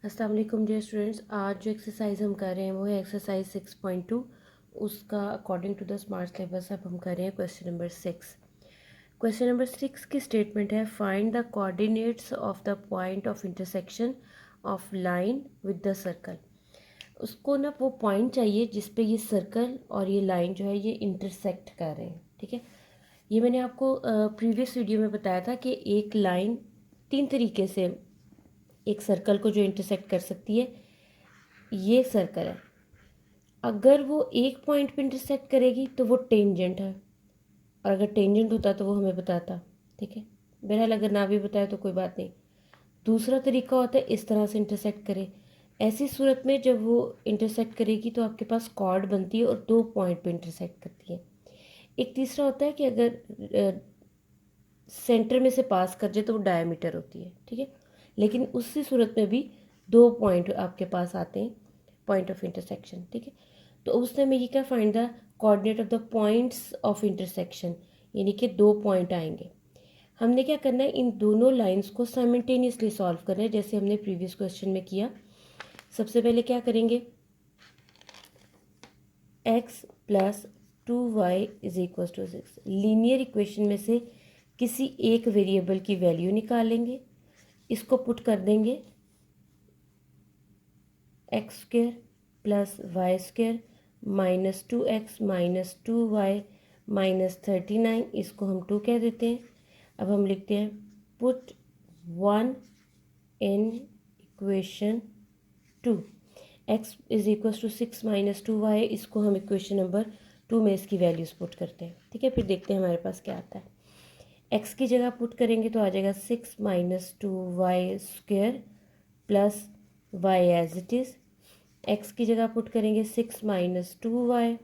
अस्सलाम वालेकुम dear students. आज जो एक्सरसाइज हम कर रहे हैं वो है एक्सरसाइज 6.2। उसका according to the smart syllabus अब हम कर रहे हैं क्वेश्चन नंबर 6। क्वेश्चन नंबर 6 की स्टेटमेंट है find the coordinates of the point of intersection of line with the circle. उसको ना वो पॉइंट चाहिए जिस पे ये सर्कल और ये लाइन जो है ये इंटरसेक्ट कर रहे हैं। ठीक है, ये मैंने आपको प्रीवियस वीडियो में बताया था कि एक लाइन तीन तरीके से एक सर्कल को जो इंटरसेक्ट कर सकती है। ये सर्कल है, अगर वो एक पॉइंट पे इंटरसेक्ट करेगी तो वो टेंजेंट है, और अगर टेंजेंट होता तो वो हमें बताता। ठीक है, बहरहाल अगर ना भी बताए तो कोई बात नहीं। दूसरा तरीका होता है इस तरह से इंटरसेक्ट करे। ऐसी सूरत में जब वो इंटरसेक्ट करेगी तो आपके पास कॉर्ड बनती है और दो पॉइंट पे इंटरसेक्ट करती है। एक तीसरा होता है कि अगर सेंटर में से पास कर जाए तो वो डायमीटर होती है। ठीक है, लेकिन उसी सूरत में भी दो पॉइंट आपके पास आते हैं, पॉइंट ऑफ इंटरसेक्शन। ठीक है, तो उस टाइम ये क्या find the coordinate of the points of intersection, यानी कि दो पॉइंट आएंगे। हमने क्या करना है, इन दोनों लाइंस को साइमल्टेनियसली सॉल्व करना है, जैसे हमने प्रीवियस क्वेश्चन में किया। सबसे पहले क्या करेंगे, x plus 2y is equal to 6। Linear equation में से किसी एक वेरिएबल की वैल्यू निकालेंगे, इसको पुट कर देंगे x square plus y square minus 2x minus 2y minus 39, इसको हम 2 कह देते हैं। अब हम लिखते हैं put 1 in equation 2। x is equal to 6 minus 2y, इसको हम इक्वेशन नंबर 2 में इसकी वैल्यूज पुट करते हैं। ठीक है, फिर देखते हैं हमारे पास क्या आता है। x की जगह पुट करेंगे तो आ जाएगा 6 minus 2y square plus y as it is. x की जगह पुट करेंगे 6 minus 2y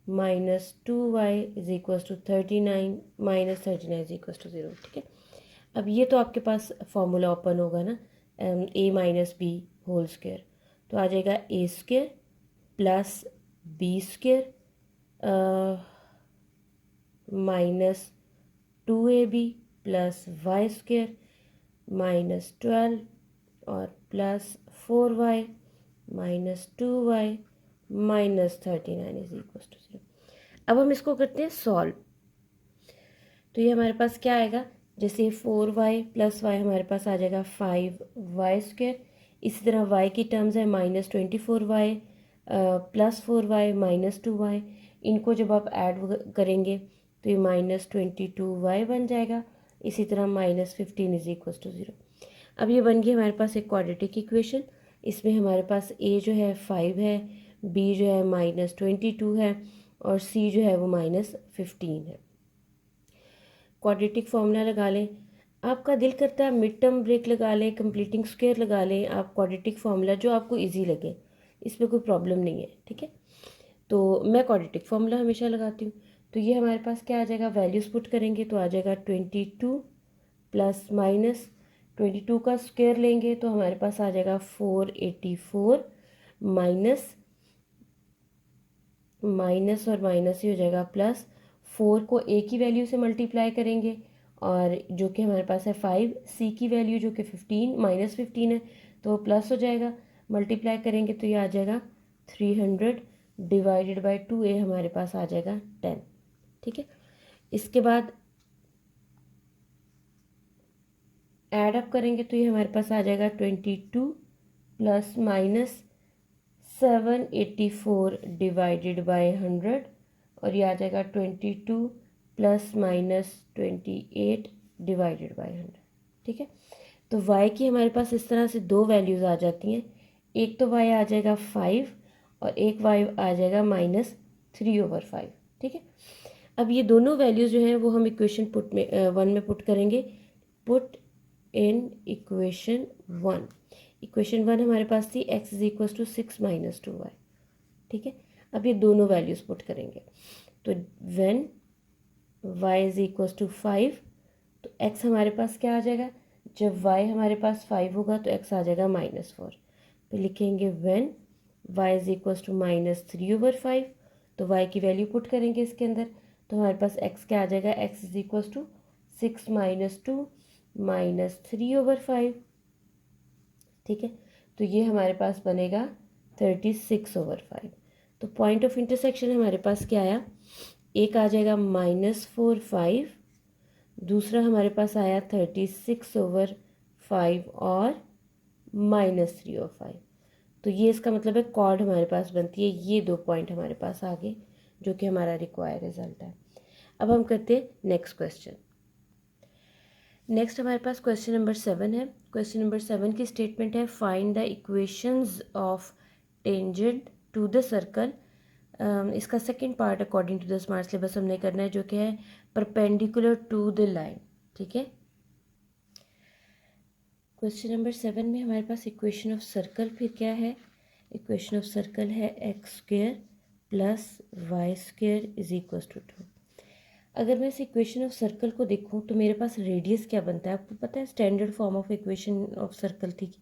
minus 2y is equal to 39 minus 39 is equal to 0। ठीक है, अब ये तो आपके पास फॉर्मूला ओपन होगा ना, a minus b whole square, तो आ जाएगा a square plus b square minus 2ab plus y square minus 12 और plus 4y minus 2y minus 39 is equal to 0। अब हम इसको करते हैं सॉल्व। तो ये हमारे पास क्या आएगा, जैसे 4y प्लस वाई हमारे पास आ जाएगा 5y स्क्वेयर। इसी तरह y की टर्म्स है minus 24y plus 4y minus 2y। इनको जब आप ऐड करेंगे तो ये माइनस 22y बन जाएगा। इसी तरह माइनस 15 इज इक्वल टू 0। अब ये बन गई हमारे पास एक क्वाड्रेटिक इक्वेशन। इसमें हमारे पास a जो है 5 है, b जो है माइनस 22 है और c जो है वो माइनस 15 है। क्वाड्रेटिक फॉर्मूला लगा लें। आपका दिल करता है मिड टर्म ब्रेक लगा लें, कंप्लीटिंग स्क्वायर लगा लें, आप क्वाड्रेटिक फॉर्मूला जो आपको इजी लगे, इसमें कोई प्रॉब्लम नहीं है। ठीक है, तो मैं क्वाड्रेटिक फॉर्मूला हमेशा लगाती हूँ। तो ये हमारे पास क्या आ जाएगा, वैल्यूज पुट करेंगे तो आ जाएगा 22 प्लस माइनस 22 का स्क्वायर लेंगे तो हमारे पास आ जाएगा 484 माइनस माइनस और माइनस ही हो जाएगा प्लस। 4 को a की वैल्यू से मल्टीप्लाई करेंगे और जो कि हमारे पास है 5, c की वैल्यू जो कि 15 माइनस 15 है तो प्लस हो जाएगा। मल्टीप्लाई करेंगे तो ये आ जाएगा 300 डिवाइडेड बाई 2a, हमारे पास आ जाएगा 10। ठीक है, इसके बाद ऐड अप करेंगे तो ये हमारे पास आ जाएगा 22 प्लस माइनस 784 डिवाइडेड बाय 100 और ये आ जाएगा 22 प्लस माइनस 28 डिवाइडेड बाय 100। ठीक है, तो y की हमारे पास इस तरह से दो वैल्यूज़ आ जाती हैं। एक तो y आ जाएगा 5 और एक y आ जाएगा माइनस 3/5। ठीक है, अब ये दोनों वैल्यूज़ जो हैं वो हम इक्वेशन पुट में 1 में पुट करेंगे। Put in equation 1। इक्वेशन 1 हमारे पास थी x is equal to 6 minus 2y। ठीक है, अब ये दोनों वैल्यूज़ पुट करेंगे तो when y is equal to 5 तो x हमारे पास क्या आ जाएगा, जब y हमारे पास 5 होगा तो x आ जाएगा -4। तो लिखेंगे when y is equal to -3/5, तो y की वैल्यू पुट करेंगे इसके अंदर तो हमारे पास x क्या आ जाएगा, x is equal to 6 minus 2 minus 3/5 ठीक है। तो ये हमारे पास बनेगा 36/5। तो पॉइंट ऑफ इंटरसेक्शन हमारे पास क्या आया, एक आ जाएगा -4/5, दूसरा हमारे पास आया 36/5 और -3/5। तो ये इसका मतलब है कॉर्ड हमारे पास बनती है, ये दो पॉइंट हमारे पास आ गए जो कि हमारा रिक्वायर्ड रिजल्ट है। अब हम करते हैं नेक्स्ट क्वेश्चन। नेक्स्ट हमारे पास क्वेश्चन नंबर 7 है। क्वेश्चन नंबर 7 की स्टेटमेंट है, find the equations of tangent to the circle. इसका second part according to the smart syllabus हमने करना है, जो कि है परपेंडिकुलर टू द लाइन। ठीक है। क्वेश्चन नंबर 7 में हमारे पास इक्वेशन ऑफ सर्कल फिर क्या है, इक्वेशन ऑफ सर्कल है x² + y² = 2। अगर मैं इस इक्वेशन ऑफ सर्कल को देखूं तो मेरे पास रेडियस क्या बनता है, आपको पता है standard form of equation of circle थी,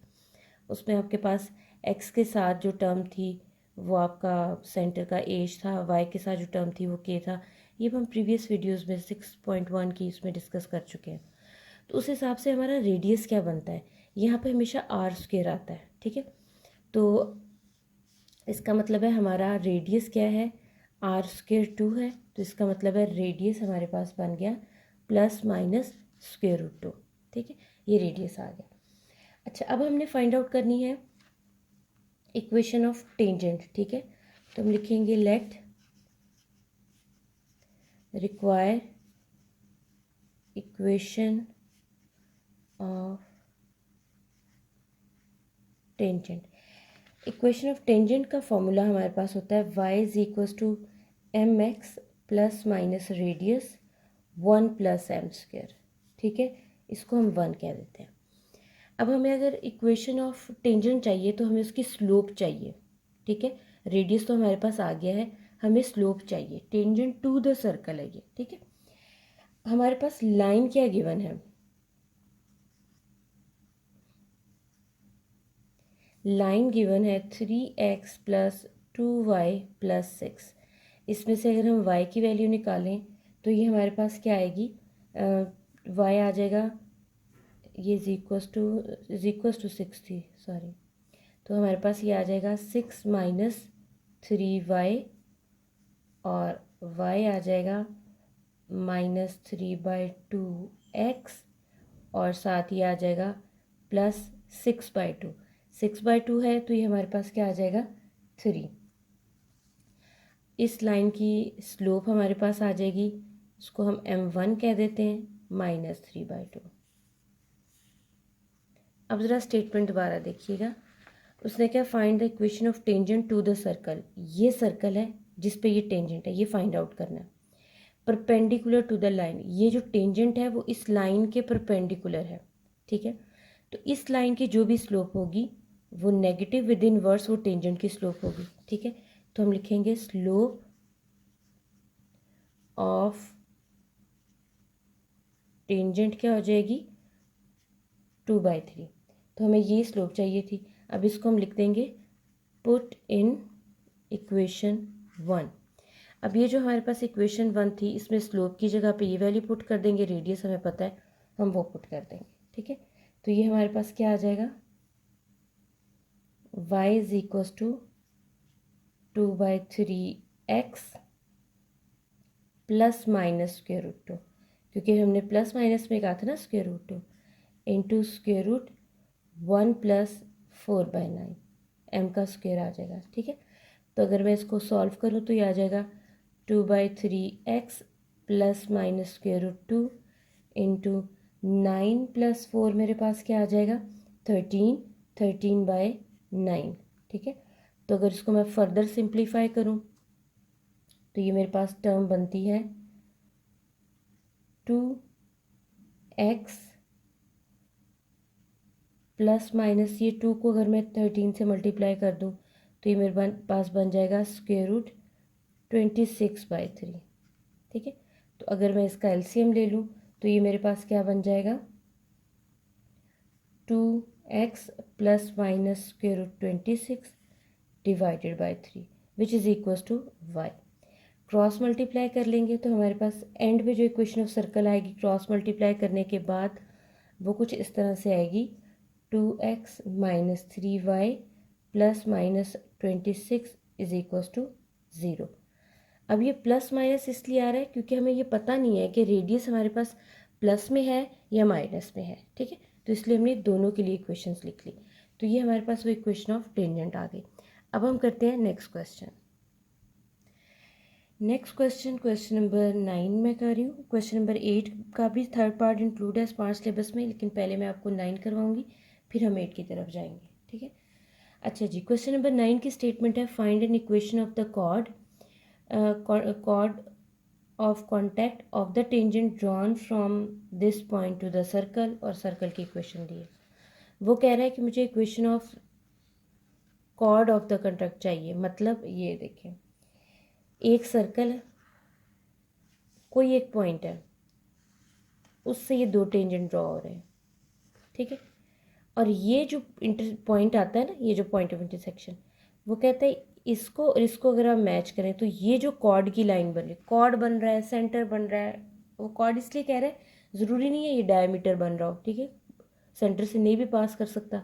उसमें आपके पास x के साथ जो टर्म थी वो आपका सेंटर का एज था, y के साथ जो टर्म थी वो k था। ये हम प्रीवियस वीडियोस में 6.1 की इसमें डिस्कस कर चुके हैं। तो उस हिसाब से हमारा रेडियस क्या बनता है, यहाँ पे हमेशा r² आता है। ठीक है। तो इसका मतलब है हमारा रेडियस क्या है, r² 2 है, तो इसका मतलब है रेडियस हमारे पास बन गया ±√2। ठीक है, ये रेडियस आ गया। अच्छा, अब हमने फाइंड आउट करनी है इक्वेशन ऑफ टेंजेंट। ठीक है, तो हम लिखेंगे let require equation of tangent. Equation of tangent का फॉर्मूला हमारे पास होता है y = mx ± रेडियस 1 + m²। ठीक है, इसको हम 1 कह देते हैं। अब हमें अगर इक्वेशन ऑफ टेंजेंट चाहिए तो हमें उसकी स्लोप चाहिए। ठीक है, रेडियस तो हमारे पास आ गया है, हमें स्लोप चाहिए, टेंजेंट टू द सर्कल है ये। ठीक है, हमारे पास लाइन क्या गिवन है, लाइन गिवन है 3x + 2y + 6। इसमें से अगर हम y की वैल्यू निकालें तो ये हमारे पास क्या आएगी, y आ जाएगा, ये इज इक्वस टू 6 थी, सॉरी, तो हमारे पास ये आ जाएगा 6 - 3y और y आ जाएगा -3/2x और साथ ही आ जाएगा +6/2। 6/2 है तो ये हमारे पास क्या आ जाएगा 3। इस लाइन की स्लोप हमारे पास आ जाएगी, इसको हम m1 कह देते हैं, -3/2। अब ज़रा स्टेटमेंट दोबारा देखिएगा, उसने क्या, find the equation of tangent to the circle. ये सर्कल है जिस पे ये टेंजेंट है, ये फाइंड आउट करना है। परपेंडिकुलर टू द लाइन, ये जो टेंजेंट है वो इस लाइन के परपेंडिकुलर है। ठीक है, तो इस लाइन की जो भी स्लोप होगी वो नेगेटिव विद इन वर्स वो टेंजेंट की स्लोप होगी। ठीक है, तो हम लिखेंगे स्लोप ऑफ टेंजेंट क्या हो जाएगी 2/3। तो हमें ये स्लोप चाहिए थी, अब इसको हम लिख देंगे पुट इन इक्वेशन 1। अब ये जो हमारे पास इक्वेशन 1 थी इसमें स्लोप की जगह पे ये वैल्यू पुट कर देंगे, रेडियस हमें पता है हम वो पुट कर देंगे। ठीक है, तो ये हमारे पास क्या आ जाएगा, y = 2/3x ±√2, क्योंकि हमने प्लस माइनस में कहा था ना √2 इंटू √1 + 4/9 m का स्क्वायर आ जाएगा। ठीक है, तो अगर मैं इसको सॉल्व करूँ तो ये आ जाएगा 2/3x ±√2 इंटू 9 + 4 मेरे पास क्या आ जाएगा 13/9। ठीक है, तो अगर इसको मैं फर्दर सिंप्लीफाई करूँ तो ये मेरे पास टर्म बनती है 2x प्लस माइनस, ये 2 को अगर मैं 13 से मल्टीप्लाई कर दूँ तो ये मेरे पास बन जाएगा √26/3। ठीक है, तो अगर मैं इसका एलसीएम ले लूँ तो ये मेरे पास क्या बन जाएगा 2x plus minus √26 / 3 which is equals to y। Cross multiply कर लेंगे तो हमारे पास एंड में जो इक्वेशन ऑफ सर्कल आएगी क्रॉस मल्टीप्लाई करने के बाद वो कुछ इस तरह से आएगी 2x माइनस 3y plus minus 26 is equals to 0। अब ये प्लस माइनस इसलिए आ रहा है क्योंकि हमें ये पता नहीं है कि रेडियस हमारे पास प्लस में है या माइनस में है, ठीक है। तो इसलिए हमने दोनों के लिए इक्वेशंस लिख ली। तो ये हमारे पास वो इक्वेशन ऑफ टेंजेंट आ गई। अब हम करते हैं next question. Next question question number 9 में कर रही हूँ। क्वेश्चन नंबर 8 का भी थर्ड पार्ट इंक्लूड है स्मार्ट सिलेबस में, लेकिन पहले मैं आपको 9 करवाऊंगी, फिर हम 8 की तरफ जाएंगे, ठीक है। अच्छा जी, क्वेश्चन नंबर 9 की स्टेटमेंट है find an equation of the chord of contact of the tangent drawn from this point to the circle, और सर्कल की इक्वेशन दी है। वो कह रहा है कि मुझे equation of chord of the contact चाहिए। मतलब ये देखें, एक सर्कल है, कोई एक पॉइंट है, उससे ये दो टेंजेंट ड्रॉ हो रहे हैं, ठीक है। और ये जो पॉइंट आता है ना, ये जो पॉइंट ऑफ इंटरसेक्शन, वो कहता है इसको और इसको अगर आप मैच करें तो ये जो कॉर्ड की लाइन बन रही है, कॉर्ड बन रहा है, सेंटर बन रहा है। वो कॉर्ड इसलिए कह रहे हैं, ज़रूरी नहीं है ये डायमीटर बन रहा हो, ठीक है, सेंटर से नहीं भी पास कर सकता।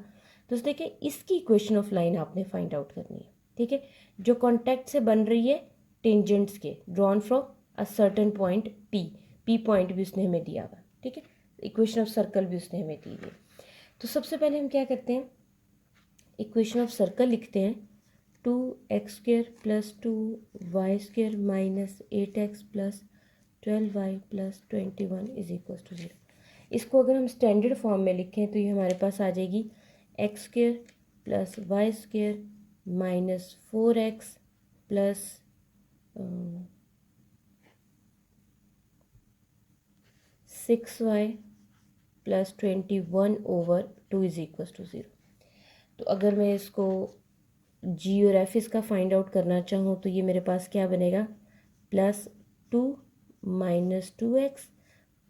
तो उसने कहा इसकी इक्वेशन ऑफ लाइन आपने फाइंड आउट करनी है, ठीक है, जो कॉन्टैक्ट से बन रही है टेंजेंट्स के, drawn from a certain point P point भी उसने हमें दिया हुआ, ठीक है। इक्वेशन ऑफ सर्कल भी उसने हमें दी हुई। तो सबसे पहले हम क्या करते हैं, इक्वेशन ऑफ सर्कल लिखते हैं। 2x² plus 2y² minus 8x plus 12y plus 21 is equal to 0। इसको अगर हम स्टैंडर्ड फॉर्म में लिखें तो ये हमारे पास आ जाएगी x² plus y² minus 4x plus 6y plus 21/2 is equal to 0। तो अगर मैं इसको जी और एफ इसका फाइंड आउट करना चाहूँ तो ये मेरे पास क्या बनेगा, +2 minus 2x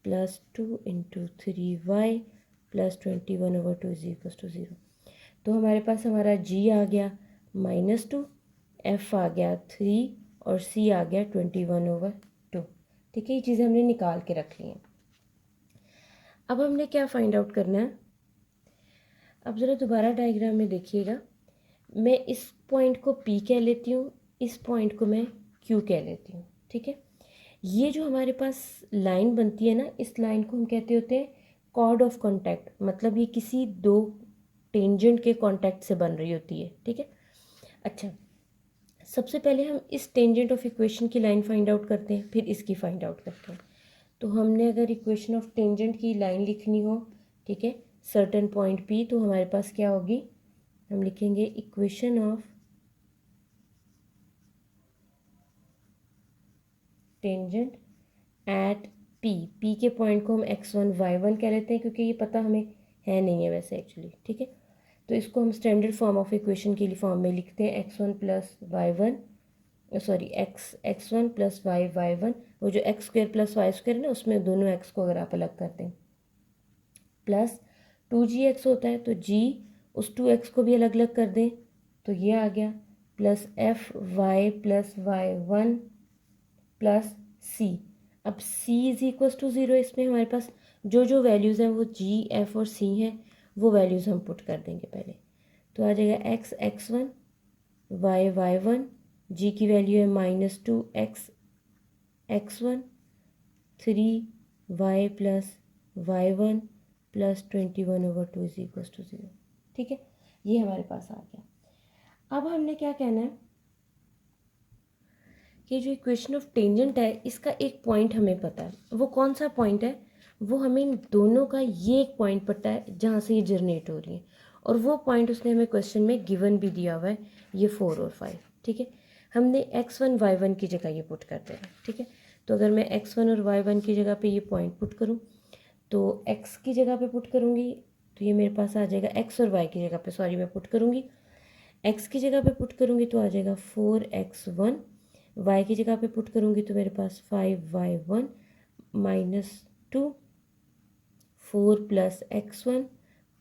plus 2 into 3y plus 21/2 is equal to 0। तो हमारे पास हमारा जी आ गया -2, एफ आ गया 3 और सी आ गया 21/2, ठीक है। ये चीज़ें हमने निकाल के रख ली हैं। अब हमने क्या फाइंड आउट करना है, अब ज़रा दोबारा डायग्राम में देखिएगा। मैं इस पॉइंट को P कह लेती हूँ, इस पॉइंट को मैं Q कह लेती हूँ, ठीक है। ये जो हमारे पास लाइन बनती है ना, इस लाइन को हम कहते होते हैं कॉर्ड ऑफ कॉन्टैक्ट। मतलब ये किसी दो टेंजेंट के कॉन्टैक्ट से बन रही होती है, ठीक है। अच्छा, सबसे पहले हम इस टेंजेंट ऑफ इक्वेशन की लाइन फाइंड आउट करते हैं, फिर इसकी फाइंड आउट करते हैं। तो हमने अगर इक्वेशन ऑफ टेंजेंट की लाइन लिखनी हो, ठीक है, सर्टेन पॉइंट P, तो हमारे पास क्या होगी, हम लिखेंगे equation of tangent at P के पॉइंट को हम x1 y1 कह लेते हैं, क्योंकि ये पता हमें है नहीं है वैसे एक्चुअली, ठीक है। तो इसको हम स्टैंडर्ड फॉर्म ऑफ इक्वेशन के लिए फॉर्म में लिखते हैं x1 plus y1, sorry x1 plus y1। वो जो x² प्लस y² है ना, उसमें दोनों x को अगर आप अलग करते हैं, प्लस 2gx होता है, तो g उस 2x को भी अलग अलग कर दें तो ये आ गया, plus fy plus y1 plus c। अब c इज इक्वल टू 0, इसमें हमारे पास जो जो वैल्यूज़ हैं वो g, f और c हैं, वो वैल्यूज़ हम पुट कर देंगे पहले। तो आ जाएगा x x1, y y1, g की वैल्यू है -2x x1, 3y plus y1 plus 21/2 is equal to 0, ठीक है। ये हमारे पास आ गया। अब हमने क्या कहना है कि जो इक्वेशन ऑफ टेंजेंट है, इसका एक पॉइंट हमें पता है। वो कौन सा पॉइंट है, वो हमें इन दोनों का ये एक पॉइंट पता है जहाँ से ये जनरेट हो रही है, और वो पॉइंट उसने हमें क्वेश्चन में गिवन भी दिया हुआ है, ये 4 और 5, ठीक है। हमने x1 y1 की जगह ये पुट कर देना, ठीक है। तो अगर मैं x1 और y1 की जगह पे ये पॉइंट पुट करूँ, तो x की जगह पे पुट करूँगी तो ये मेरे पास आ जाएगा, x और y की जगह पे, सॉरी मैं पुट करूँगी, x की जगह पे पुट करूँगी तो आ जाएगा 4x1, y की जगह पे पुट करूँगी तो मेरे पास 5y1 -2, 4 plus x1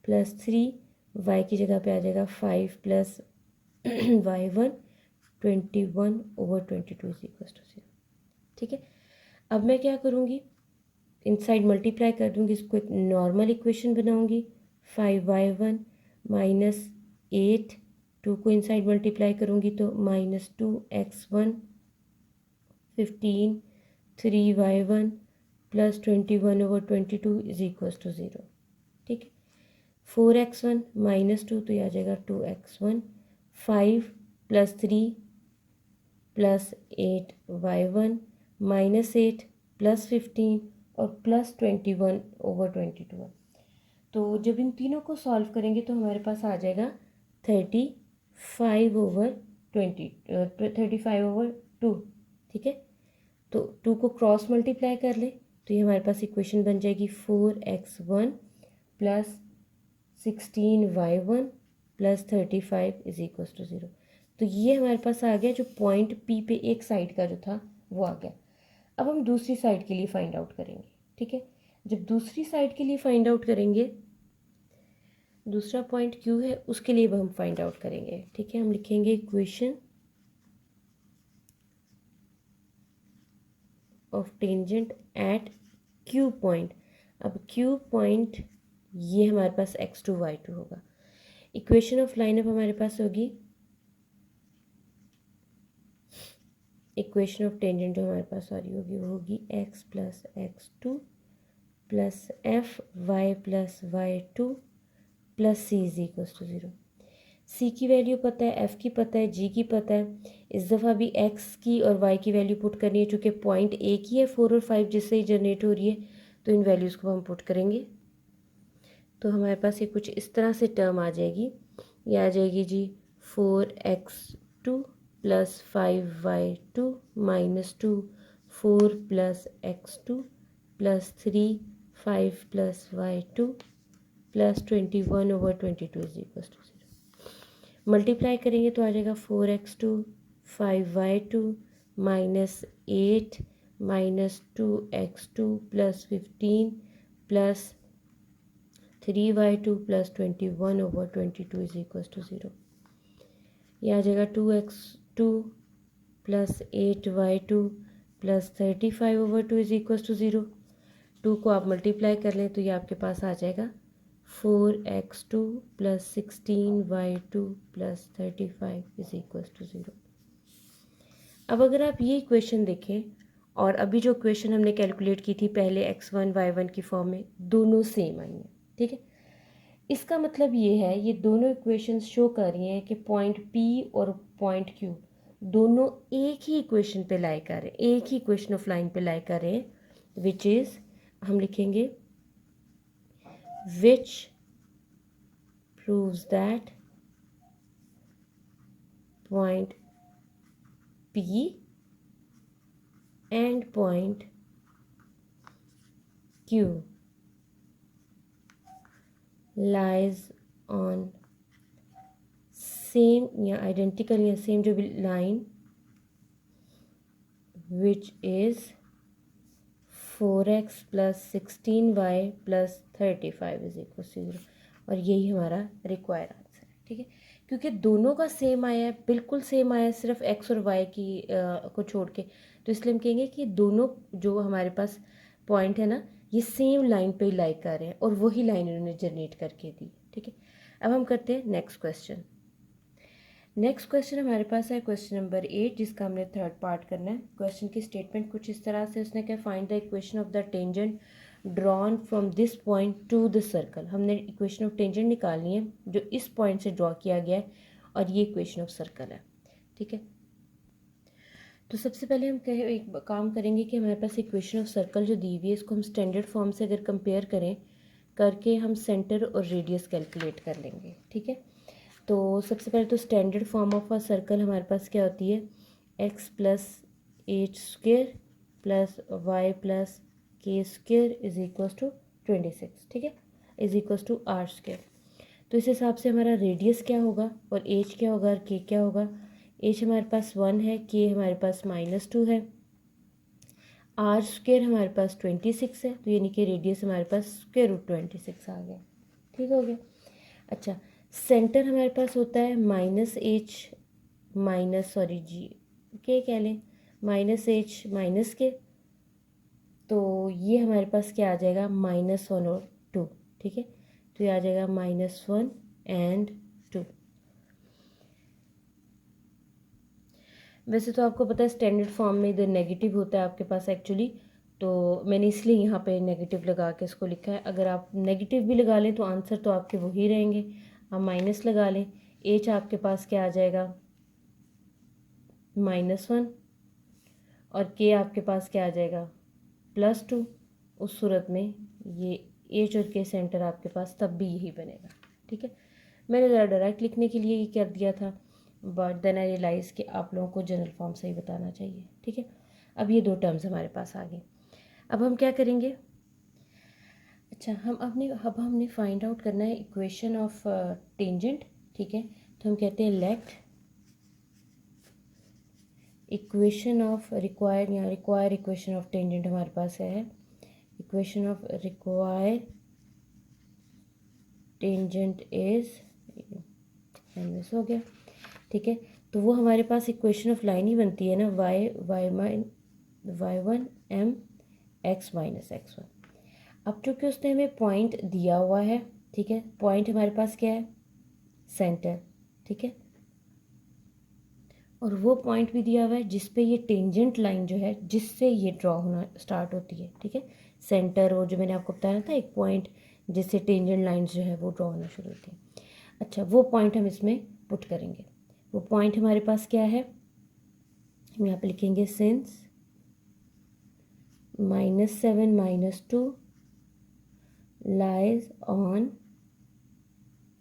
plus 3, y की जगह पे आ जाएगा 5 plus y1, 21/22 is equal to 0, ठीक है। अब मैं क्या करूँगी, इनसाइड मल्टीप्लाई कर दूँगी, इसको एक नॉर्मल इक्वेशन बनाऊँगी, 5y1 माइनस 8, 2 को इनसाइड मल्टीप्लाई करूँगी तो -2x1 15 3y1 plus 21/22 is equals to 0। ठीक है, 4x1 -2 तो यह आ जाएगा 2x1, 5 + 3 + 8y1 -8 + 15 और प्लस 21/22। तो जब इन तीनों को सॉल्व करेंगे तो हमारे पास आ जाएगा 35/2। ठीक है, तो 2 को क्रॉस मल्टीप्लाई कर ले तो ये हमारे पास इक्वेशन बन जाएगी 4x1 + 16y1 + 35 is equals to 0। तो ये हमारे पास आ गया, जो पॉइंट पी पे एक साइड का जो था वो आ गया। अब हम दूसरी साइड के लिए फाइंड आउट करेंगे। ठीक है, जब दूसरी साइड के लिए फाइंड आउट करेंगे, दूसरा पॉइंट क्यू है, उसके लिए हम फाइंड आउट करेंगे। ठीक है, हम लिखेंगे equation of tangent at Q point. अब क्यू पॉइंट ये हमारे पास x2 y2 होगा। इक्वेशन ऑफ लाइन अब हमारे पास होगी, इक्वेशन ऑफ टेंजेंट जो हमारे पास सॉरी होगी वो होगी x + x2 + f(y + y2) + c is equals to 0। c की वैल्यू पता है, f की पता है, g की पता है। इस दफ़ा भी x की और y की वैल्यू पुट करनी है, चूँकि पॉइंट एक ही है 4 और 5 जिससे ही जनरेट हो रही है, तो इन वैल्यूज़ को हम पुट करेंगे। तो हमारे पास ये कुछ इस तरह से टर्म आ जाएगी। ये आ जाएगी जी 4x2 + 5y2 - 2 4 + x2 + 3 5 + y2 + 21/22 is equals to 0। Multiply करेंगे तो आ जाएगा 4x2 5y2 -8 -2x2 + 15 + 3y2 + 21/22 is equals to 0। यह आ जाएगा 2x2 + 8y2 + 35/2 is equals to 0। 2 को आप मल्टीप्लाई कर लें तो ये आपके पास आ जाएगा 4x2 + 16y2 + 35 is equals to 0। अब अगर आप ये इक्वेशन देखें और अभी जो इक्वेशन हमने कैलकुलेट की थी पहले x1 y1 की फॉर्म में, दोनों सेम आई हैं। ठीक है, इसका मतलब ये है, ये दोनों इक्वेशंस शो कर रही हैं कि पॉइंट P और पॉइंट Q दोनों एक ही इक्वेशन पे लाई कर रहे हैं, एक ही इक्वेशन ऑफ लाइन पे लाई कर रहे हैं, विच इज़ हम लिखेंगे which proves that point P and point Q lies on same या आइडेंटिकल या सेम जो भी line which is 4x + 16y + 35 is equal to 0। और यही हमारा रिक्वायर्ड आंसर है। ठीक है, क्योंकि दोनों का सेम आया है, बिल्कुल सेम आया है, सिर्फ x और y की को छोड़ के, तो इसलिए हम कहेंगे कि दोनों जो हमारे पास पॉइंट है ना, ये सेम लाइन पे ही लाई कर रहे हैं और वही लाइन इन्होंने जनरेट करके दी। ठीक है, अब हम करते हैं नेक्स्ट क्वेश्चन। नेक्स्ट क्वेश्चन हमारे पास है क्वेश्चन नंबर 8, जिसका हमने थर्ड पार्ट करना है। क्वेश्चन की स्टेटमेंट कुछ इस तरह से, उसने क्या, find the equation of the tangent drawn from this point to the circle. हमने इक्वेशन ऑफ टेंजेंट निकालनी है जो इस पॉइंट से ड्रॉ किया गया है, और ये इक्वेशन ऑफ सर्कल है। ठीक है, तो सबसे पहले हम एक काम करेंगे कि हमारे पास इक्वेशन ऑफ सर्कल जो दी हुई है, इसको हम स्टैंडर्ड फॉर्म से अगर कंपेयर करें करके हम सेंटर और रेडियस कैलकुलेट कर लेंगे। ठीक है, तो सबसे पहले तो standard form of a circle हमारे पास क्या होती है, x + h² + y + k² is equals to 26। ठीक है, इज इक्वल्स टू r²। तो इस हिसाब से हमारा रेडियस क्या होगा और h क्या होगा और k क्या होगा। h हमारे पास 1 है, k हमारे पास -2 है, r² हमारे पास 26 है, तो यानी कि रेडियस हमारे पास √26 आ गया। ठीक हो गया। अच्छा, सेंटर हमारे पास होता है -h जी के कह लें, -h -k, तो ये हमारे पास क्या आ जाएगा -1 और 2। ठीक है, तो ये आ जाएगा -1 and 2। वैसे तो आपको पता है स्टैंडर्ड फॉर्म में इधर नेगेटिव होता है आपके पास एक्चुअली, तो मैंने इसलिए यहाँ पे नेगेटिव लगा के इसको लिखा है। अगर आप नेगेटिव भी लगा लें तो आंसर तो आपके वही रहेंगे। आप माइनस लगा लें, एच आपके पास क्या आ जाएगा -1 और के आपके पास क्या आ जाएगा +2। उस सूरत में ये एच और के सेंटर आपके पास तब भी यही बनेगा। ठीक है, मैंने ज़रा डायरेक्ट लिखने के लिए ये कर दिया था, बट देन आई रियलाइज़ कि आप लोगों को जनरल फॉर्म से ही बताना चाहिए। ठीक है, अब ये दो टर्म्स हमारे पास आ गए। अब हम क्या करेंगे, अच्छा अब हमने फाइंड आउट करना है इक्वेशन ऑफ टेंजेंट। ठीक है, तो हम कहते हैं लेट इक्वेशन ऑफ रिक्वायर्ड, या रिक्वायर इक्वेशन ऑफ टेंजेंट हमारे पास है, equation of required tangent is miss हो गया। ठीक है, तो वो हमारे पास इक्वेशन ऑफ लाइन ही बनती है ना, y1 m x minus x1। अब चूँकि उसने हमें पॉइंट दिया हुआ है, ठीक है, पॉइंट हमारे पास क्या है सेंटर। ठीक है, और वो पॉइंट भी दिया हुआ है जिस पे ये टेंजेंट लाइन जो है जिससे ये ड्रॉ होना स्टार्ट होती है। ठीक है, सेंटर वो जो मैंने आपको बताया था एक पॉइंट जिससे टेंजेंट लाइंस जो है वो ड्रॉ होना शुरू होती है। अच्छा, वो पॉइंट हम इसमें पुट करेंगे। वो पॉइंट हमारे पास क्या है, हम यहाँ पे लिखेंगे since -7 -2 lies on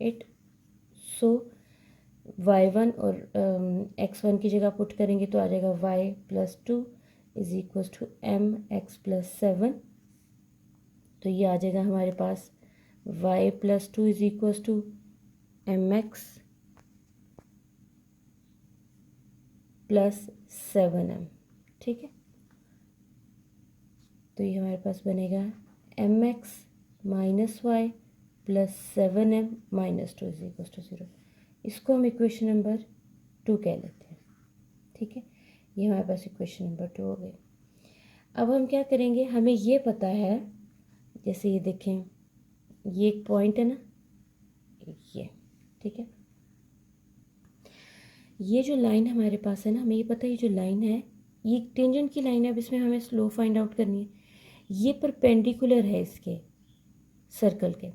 it, so y1 और x1 की जगह पुट करेंगे तो आ जाएगा y+2 is equal to mx+7। तो ये आ जाएगा हमारे पास y+2 is equal to mx+7m। ठीक है, तो ये हमारे पास बनेगा mx -y+7m -2 is equal to 0। इसको हम इक्वेशन नंबर 2 कह लेते हैं। ठीक है, ये हमारे पास इक्वेशन नंबर 2 हो गई। अब हम क्या करेंगे, हमें ये पता है, जैसे ये देखें ये एक पॉइंट है ना ये, ठीक है, ये जो लाइन हमारे पास है ना, हमें ये पता है ये जो लाइन है ये टेंजेंट की लाइन है। अब इसमें हमें स्लो फाइंड आउट करनी है। ये परपेंडिकुलर है इसके सर्कल के,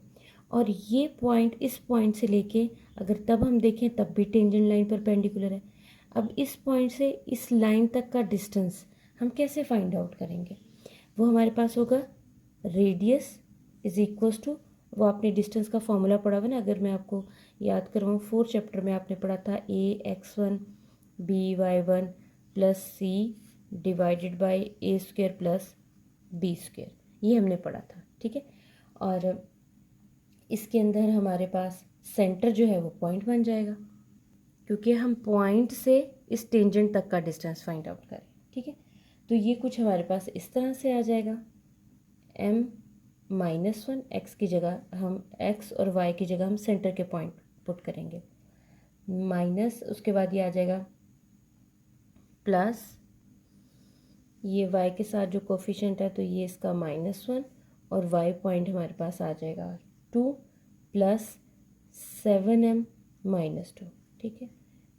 और ये पॉइंट इस पॉइंट से लेके अगर तब हम देखें तब भी टेंजेंट लाइन परपेंडिकुलर है। अब इस पॉइंट से इस लाइन तक का डिस्टेंस हम कैसे फाइंड आउट करेंगे, वो हमारे पास होगा रेडियस इज इक्वल्स टू, वो आपने डिस्टेंस का फॉर्मूला पढ़ा हुआ ना, अगर मैं आपको याद करवाऊँ 4th चैप्टर में आपने पढ़ा था ax1 by1 plus c divided by a² plus b², ये हमने पढ़ा था। ठीक है, और इसके अंदर हमारे पास सेंटर जो है वो पॉइंट बन जाएगा, क्योंकि हम पॉइंट से इस टेंजेंट तक का डिस्टेंस फाइंड आउट करें। ठीक है, तो ये कुछ हमारे पास इस तरह से आ जाएगा, m-1 x की जगह हम x और y की जगह हम सेंटर के पॉइंट पुट करेंगे, माइनस उसके बाद ये आ जाएगा प्लस ये y के साथ जो कोफिशिएंट है तो ये इसका -1 और y पॉइंट हमारे पास आ जाएगा 2 प्लस 7m -2। ठीक है,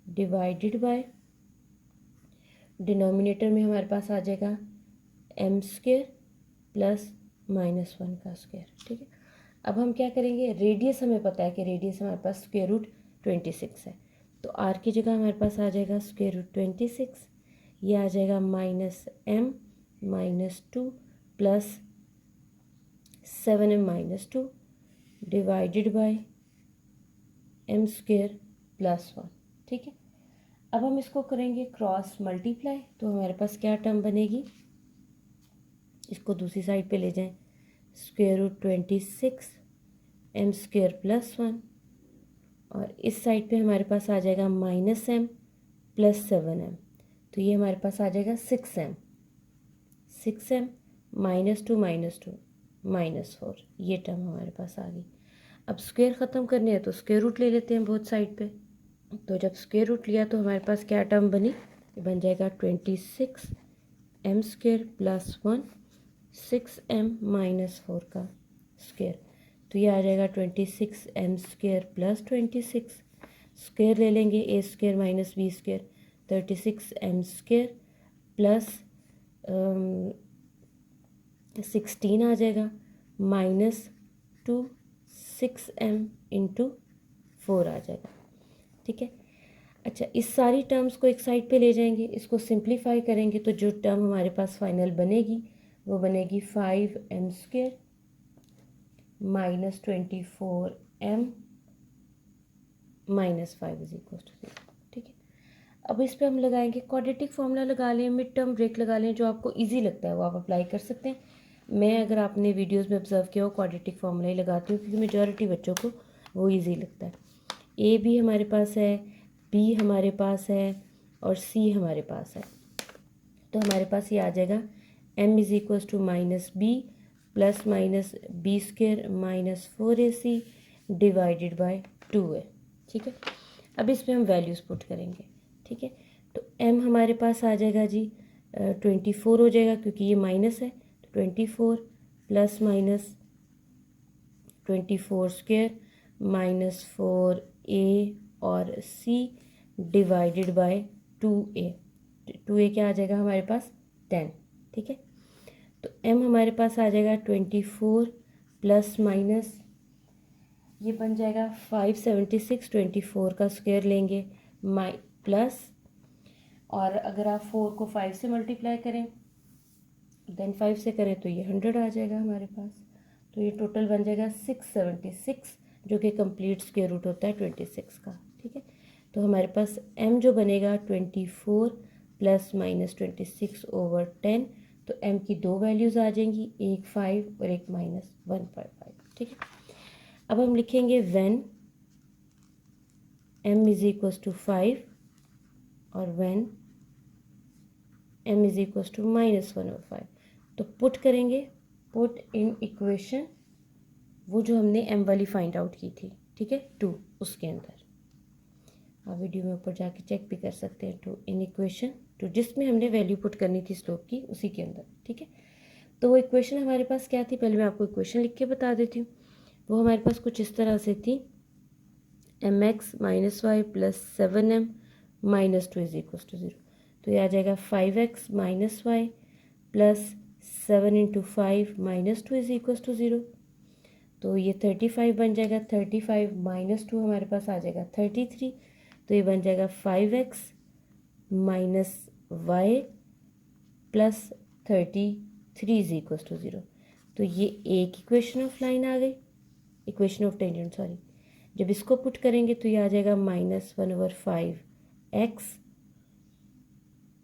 डिवाइडेड बाय डिनोमिनेटर में हमारे पास आ जाएगा m² प्लस -1 का स्क्वायर। ठीक है, अब हम क्या करेंगे, रेडियस हमें पता है कि रेडियस हमारे पास √26 है, तो r की जगह हमारे पास आ जाएगा √26, ये आ जाएगा -m -2 plus 7m -2 divided by m² plus 1। ठीक है, अब हम इसको करेंगे क्रॉस मल्टीप्लाई, तो हमारे पास क्या टर्म बनेगी, इसको दूसरी साइड पे ले जाएं, √26 m² प्लस 1, और इस साइड पे हमारे पास आ जाएगा -m प्लस 7m, तो ये हमारे पास आ जाएगा 6m -2 -4, ये टर्म हमारे पास आ गई। अब स्क्वायर ख़त्म करने हैं तो स्क्वायर रूट ले लेते हैं बोथ साइड पे, तो जब स्क्वायर रूट लिया तो हमारे पास क्या टर्म बनी, बन जाएगा 26 m² प्लस 1 6m -4 का स्क्वायर, तो ये आ जाएगा 26m² प्लस 26 स्क्वेयर ले लेंगे, a² minus b², 36m² plus 16 आ जाएगा माइनस 6m इंटू 4 आ जाएगा। ठीक है, अच्छा इस सारी टर्म्स को एक साइड पे ले जाएंगे, इसको सिंप्लीफाई करेंगे तो जो टर्म हमारे पास फाइनल बनेगी वो बनेगी 5m² minus 24m minus 5 is equal to 0। ठीक है, अब इस पे हम लगाएंगे क्वाड्रेटिक फॉर्मूला, लगा लें, मिड टर्म ब्रेक लगा लें, जो आपको इजी लगता है वो आप अप्लाई कर सकते हैं। मैं अगर आपने वीडियोस में ऑब्जर्व किया हो क्वाड्रेटिक फॉर्मूला ही लगाती हूँ, क्योंकि मेजॉरिटी बच्चों को वो ईजी लगता है। ए भी हमारे पास है, बी हमारे पास है और सी हमारे पास है, तो हमारे पास ये आ जाएगा m is equal to minus B plus minus b² minus 4ac divided by 2a। ठीक है, अब इसमें हम वैल्यूज़ पुट करेंगे। ठीक है, तो m हमारे पास आ जाएगा जी 24 हो जाएगा, क्योंकि ये माइनस है, तो 24 प्लस माइनस 24² माइनस 4a और c divided by 2a। 2a क्या आ जाएगा हमारे पास 10। ठीक है, तो m हमारे पास आ जाएगा 24 प्लस माइनस ये बन जाएगा 576, 24 का स्क्वायर लेंगे प्लस, और अगर आप 4 को 5 से मल्टीप्लाई करें देन 5 से करें तो ये 100 आ जाएगा हमारे पास, तो ये टोटल बन जाएगा 676, जो कि कंप्लीट स्क्वायर रूट होता है 26 का। ठीक है, तो हमारे पास m जो बनेगा 24 प्लस माइनस 26 ओवर 10, तो m की दो वैल्यूज़ आ जाएंगी, एक 5 और एक माइनस 155। ठीक है, अब हम लिखेंगे when m is equals to 5 और when m is equals to minus 1/5, तो पुट करेंगे, पुट इन इक्वेशन वो जो हमने m वाली फाइंड आउट की थी। ठीक है, 2 उसके अंदर, आप वीडियो में ऊपर जाके चेक भी कर सकते हैं, 2 इन इक्वेशन 2 जिसमें हमने वैल्यू पुट करनी थी स्लोप की, उसी के अंदर। ठीक है, तो वो इक्वेशन हमारे पास क्या थी, पहले मैं आपको इक्वेशन लिख के बता देती हूँ। वो हमारे पास कुछ इस तरह से थी, mx minus y plus 7m minus 2 is equal to 0, तो ये आ जाएगा 5x minus y plus 7 into 5 minus 2 is equal to 0, तो ये 35 बन जाएगा। 35 माइनस 2 हमारे पास आ जाएगा 33, तो ये बन जाएगा 5x minus y plus 33 is equal to 0, तो ये एक इक्वेशन ऑफ लाइन आ गई, इक्वेशन ऑफ टेंजेंट सॉरी। जब इसको पुट करेंगे तो ये आ जाएगा minus 1/5x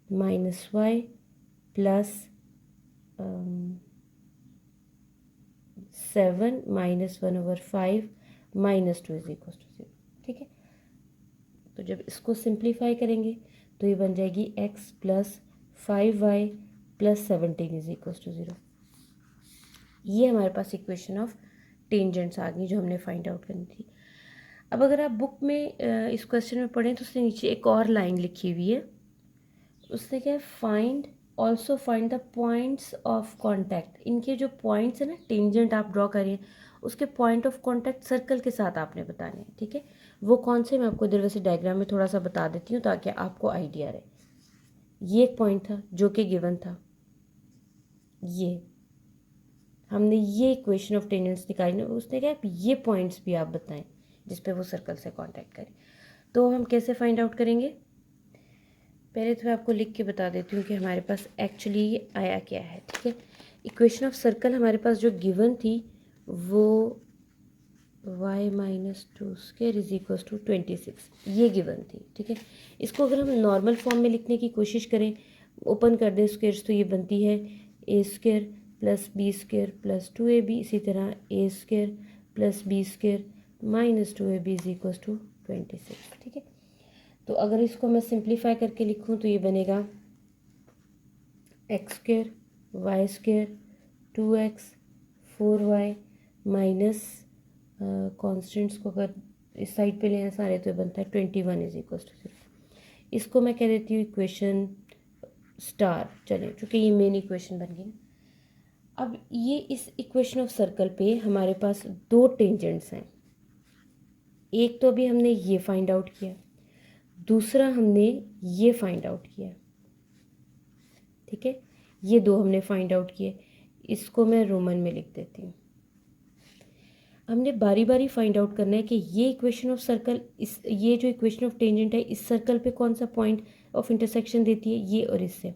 minus y plus 7 minus 1/5 minus 2 is equal to 0। ठीक है, तो जब इसको सिंप्लीफाई करेंगे तो ये बन जाएगी x plus 5y plus 17 is equal to 0। ये हमारे पास इक्वेशन ऑफ टेंजेंट्स आ गई जो हमने फाइंड आउट करनी थी। अब अगर आप बुक में इस क्वेश्चन में पढ़ें तो उसने नीचे एक और लाइन लिखी हुई है, उसने क्या है, find also find the points of contact. इनके जो पॉइंट्स हैं ना, टेंजेंट आप ड्रॉ करिए, उसके पॉइंट ऑफ कॉन्टैक्ट सर्कल के साथ आपने बताने हैं। ठीक है, वो कौन से मैं आपको इधर वैसे डायग्राम में थोड़ा सा बता देती हूँ ताकि आपको आइडिया रहे। ये एक पॉइंट था जो कि गिवन था, ये हमने ये इक्वेशन ऑफ टेंजेंट्स निकाली ना, उसने क्या ये पॉइंट्स भी आप बताएं जिस पे वो सर्कल से कांटेक्ट करें। तो हम कैसे फाइंड आउट करेंगे, पहले तो मैं आपको लिख के बता देती हूँ कि हमारे पास एक्चुअली ये आया क्या है। ठीक है, इक्वेशन ऑफ सर्कल हमारे पास जो गिवन थी वो y minus 2 square is equal to 26, ये गिवन थी। ठीक है, इसको अगर हम नॉर्मल फॉर्म में लिखने की कोशिश करें, ओपन कर दें स्क्वायर्स, तो ये बनती है a² plus b² plus 2ab, इसी तरह a² plus b² minus 2ab is equal to 26। ठीक है, तो अगर इसको मैं सिंप्लीफाई करके लिखूं तो ये बनेगा x² y² 2x 4y minus constants को अगर इस साइड पे लेना सारे तो ये बनता है 21 इज इक्वल टू 0। इसको मैं कह देती हूँ इक्वेशन स्टार, चले चूँकि ये मेन इक्वेशन बन गई ना। अब ये इस इक्वेशन ऑफ सर्कल पे हमारे पास दो टेंजेंट्स हैं, एक तो अभी हमने ये फाइंड आउट किया, दूसरा हमने ये फाइंड आउट किया, ठीक है। ये दो हमने फाइंड आउट किए, इसको मैं रोमन में लिख देती हूँ। हमने बारी बारी फाइंड आउट करना है कि ये इक्वेशन ऑफ सर्कल, इस ये जो इक्वेशन ऑफ टेंजेंट है इस सर्कल पे कौन सा पॉइंट ऑफ इंटरसेक्शन देती है, ये और इससे।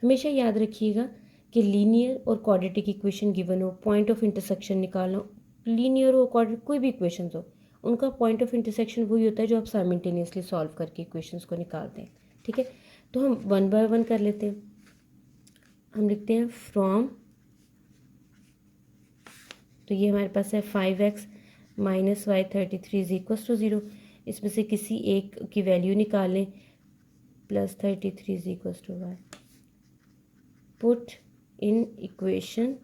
हमेशा याद रखिएगा कि लीनियर और क्वाड्रेटिक इक्वेशन गिवन हो, पॉइंट ऑफ इंटरसेक्शन निकालना हो, लीनियर हो क्वाड्रेटिक कोई भी इक्वेशन हो, उनका पॉइंट ऑफ इंटरसेक्शन वही होता है जो आप साइमल्टेनियसली सॉल्व करके इक्वेशंस को निकालते हैं, ठीक है। तो हम वन बाय वन कर लेते हैं। हम लिखते हैं फ्रॉम, तो ये हमारे पास है 5x minus y 33 is equals to 0। इसमें से किसी एक की वैल्यू निकालें, plus 33 is equals to y, put in equation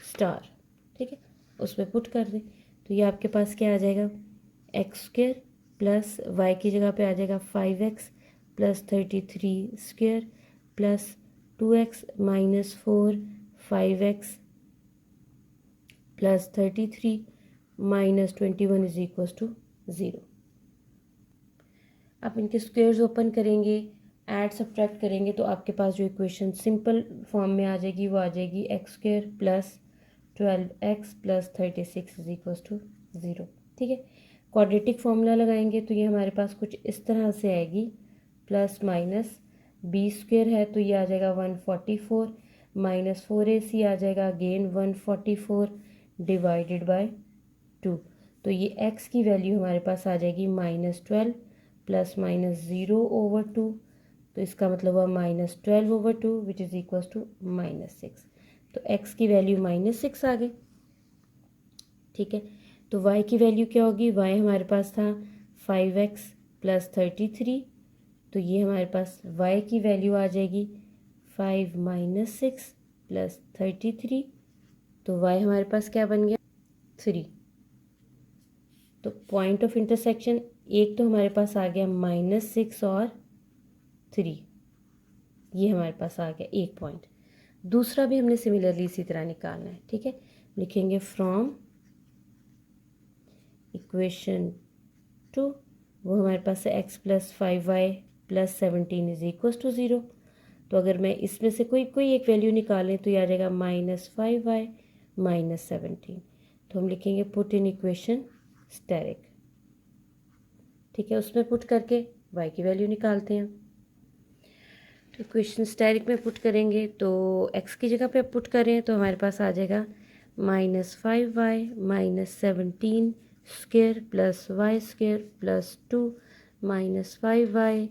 star, ठीक है, उसमें पुट कर दें। तो ये आपके पास क्या आ जाएगा, एक्स स्क्वेयर प्लस वाई की जगह पे आ जाएगा 5x plus 33 square plus 2x minus 4 5x plus 33 minus 21 is equals to 0। आप इनके स्क्वेयर्स ओपन करेंगे, ऐड सब्ट्रैक्ट करेंगे, तो आपके पास जो इक्वेशन सिंपल फॉर्म में आ जाएगी वो आ जाएगी x square plus 12x plus 36 is equals to 0, ठीक है। क्वाड्रेटिक फॉर्मूला लगाएंगे तो ये हमारे पास कुछ इस तरह से आएगी, प्लस माइनस बी स्क्वेयर है तो ये आ जाएगा 144 माइनस 4ac आ जाएगा अगेन 144 डिवाइडेड बाय 2। तो ये x की वैल्यू हमारे पास आ जाएगी -12 प्लस माइनस 0/2, तो इसका मतलब हुआ -12/2 विच इज़ इक्वल्स टू -6। तो x की वैल्यू -6 आ गई, ठीक है। तो y की वैल्यू क्या होगी, y हमारे पास था 5x प्लस 33, तो ये हमारे पास y की वैल्यू आ जाएगी 5 माइनस 6 प्लस 33, तो y हमारे पास क्या बन गया 3। तो पॉइंट ऑफ इंटरसेक्शन एक तो हमारे पास आ गया -6 और 3, ये हमारे पास आ गया एक पॉइंट। दूसरा भी हमने सिमिलरली इसी तरह निकालना है, ठीक है। लिखेंगे फ्रॉम इक्वेशन 2, वो हमारे पास है x plus 5y plus 17 is equals to 0। तो अगर मैं इसमें से कोई एक वैल्यू निकालें तो ये आ जाएगा -5y माइनस 17। तो हम लिखेंगे पुट इन इक्वेशन स्टेरिक, ठीक है, उसमें पुट करके y की वैल्यू निकालते हैं। तो इक्वेशन स्टेरिक में पुट करेंगे तो x की जगह पे पुट करें तो हमारे पास आ जाएगा -5y minus 17 square plus y square plus 2 minus 5y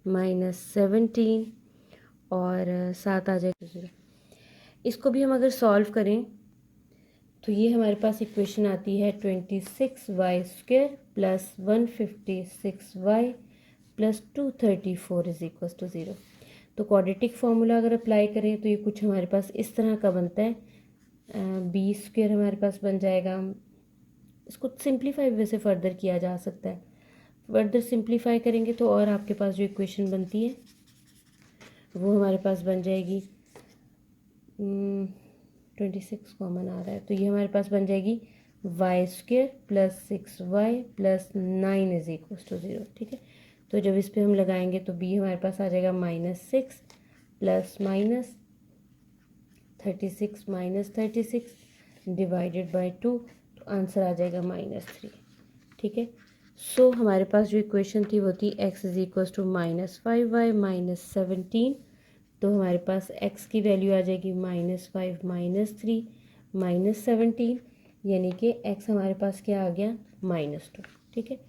minus 17 और 7 आ जाएगा 0। इसको भी हम अगर सॉल्व करें तो ये हमारे पास इक्वेशन आती है 26y square plus 156y plus 234 is equal to 0। तो क्वाड्रेटिक फार्मूला अगर अप्लाई करें तो ये कुछ हमारे पास इस तरह का बनता है, बी स्क्वेयर हमारे पास बन जाएगा। इसको सिंप्लीफाई वैसे फर्दर किया जा सकता है, फर्दर सिंप्लीफाई करेंगे तो और आपके पास जो इक्वेशन बनती है वो हमारे पास बन जाएगी 26 कॉमन आ रहा है तो ये हमारे पास बन जाएगी y square plus 6y plus 9 is equal to 0, ठीक है। तो जब इस पर हम लगाएंगे तो b हमारे पास आ जाएगा -6 plus minus 36 minus 36 divided by 2, तो आंसर आ जाएगा -3, ठीक है। सो हमारे पास जो इक्वेशन थी वो थी x is equal to -5y minus 17, तो हमारे पास x की वैल्यू आ जाएगी -5 -3 -17, यानी कि x हमारे पास क्या आ गया -2, ठीक है।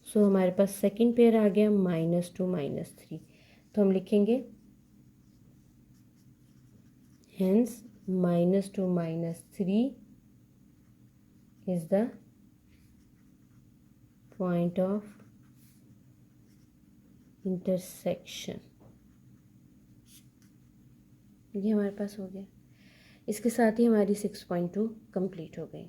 सो हमारे पास सेकंड पेयर आ गया -2 -3, तो हम लिखेंगे hence -2 -3 is the point of intersection. ये हमारे पास हो गया। इसके साथ ही हमारी 6.2 कंप्लीट हो गई।